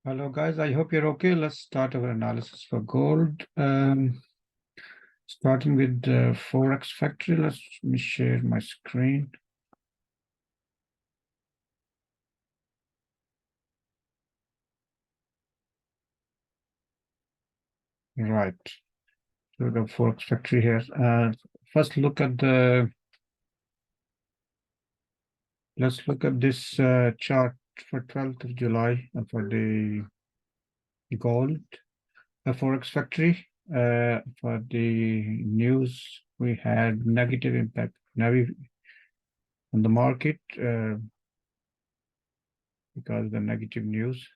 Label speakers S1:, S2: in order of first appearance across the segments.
S1: Hello guys, I hope you're okay. Let's start our analysis for gold. Starting with the Forex factory, let me share my screen. Right, so the Forex factory here. First look at let's look at this chart for 12th of July for the gold, the Forex factory. For the news, we had negative impact on the market because of the negative news.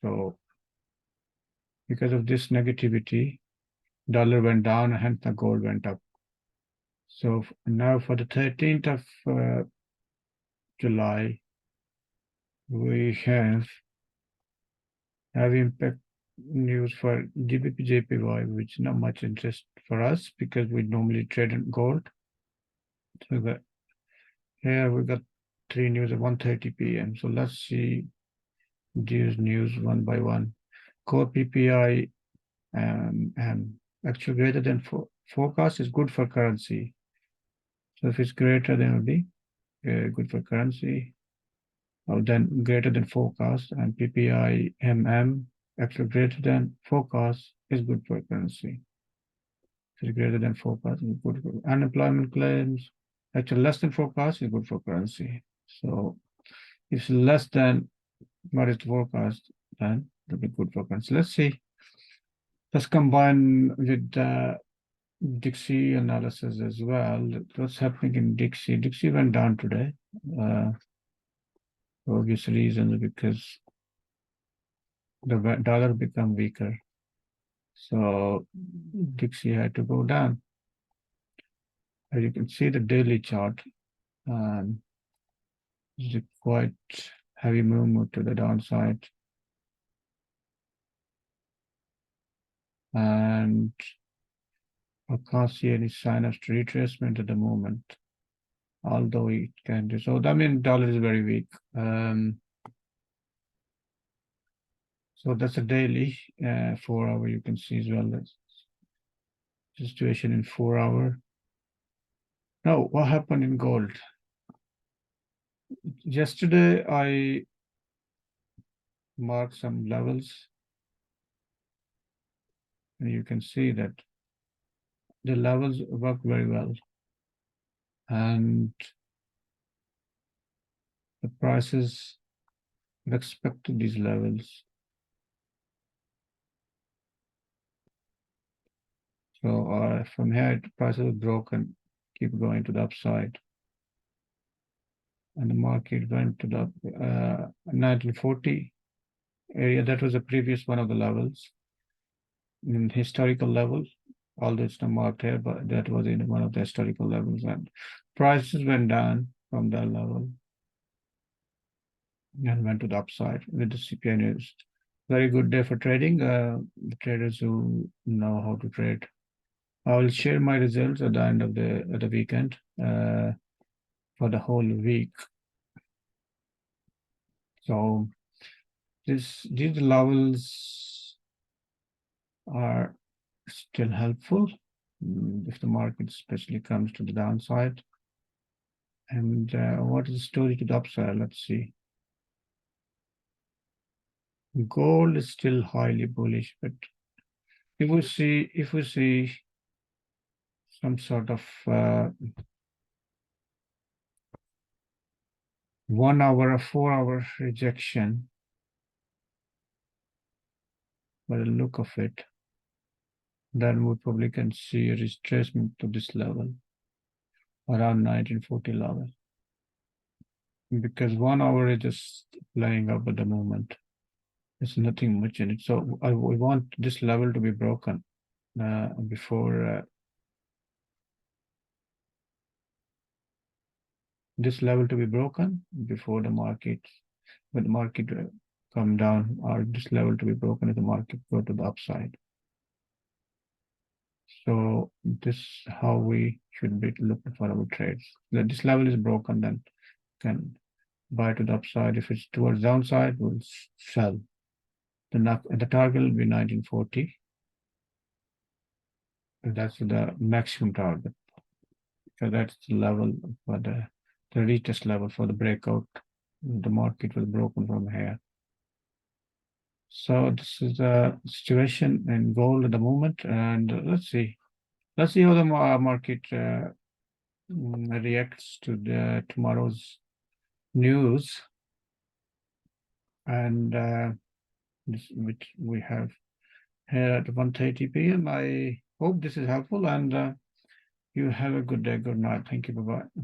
S1: So because of this negativity, dollar went down, hence the gold went up. So now for the 13th of July, we have impact news for GBP JPY, which not much interest for us because we normally trade in gold. So here we got three news at 1:30 p.m. So let's see these news one by one. Core PPI and actually greater than forecast is good for currency. So if it's greater than, it will be good for currency. Then greater than forecast, and PPI actually greater than forecast is good for currency. If it's greater than forecast is good for unemployment claims. Actually less than forecast is good for currency. So if it's less than what is the forecast, then it'll be good for currency. Let's see. Let's combine with Dixie analysis as well. What's happening in Dixie? Dixie went down today. For obvious reasons, because the dollar become weaker. So Dixie had to go down. As you can see the daily chart, it's a quite heavy movement to the downside. And I can't see any sign of retracement at the moment, although it can do so. I mean, dollar is very weak. So that's a daily 4 hour. You can see as well. That's situation in 4 hour. Now, what happened in gold? Yesterday, I marked some levels, and you can see that the levels work very well, and the prices respect to these levels. So from here, the prices are broken, keep going to the upside, and the market went to the 1940 area. That was the previous one of the levels in historical levels, although it's not marked here, but that was in one of the historical levels, and prices went down from that level and went to the upside with the CPI news. Very good day for trading. The traders who know how to trade. I will share my results at the end of the weekend for the whole week. So these levels are still helpful if the market especially comes to the downside. And what is the story to the upside? Let's see. Gold is still highly bullish, but if we see some sort of 1 hour or 4 hour rejection, by the look of it, then we probably can see a retracement to this level around 1940 level, because 1 hour is just playing up at the moment. There's nothing much in it. So we want this level to be broken before this level to be broken before the market, when the market come down, or this level to be broken if the market go to the upside. So this is how we should be looking for our trades. That this level is broken, then can buy to the upside. If it's towards downside, we'll sell. The target will be 1940. That's the maximum target. So that's the level for the retest level for the breakout. The market was broken from here. So this is the situation in gold at the moment, and let's see how the market reacts to the tomorrow's news, and which we have here at 1:30 p.m. I hope this is helpful, and you have a good day. Good night. Thank you. Bye bye.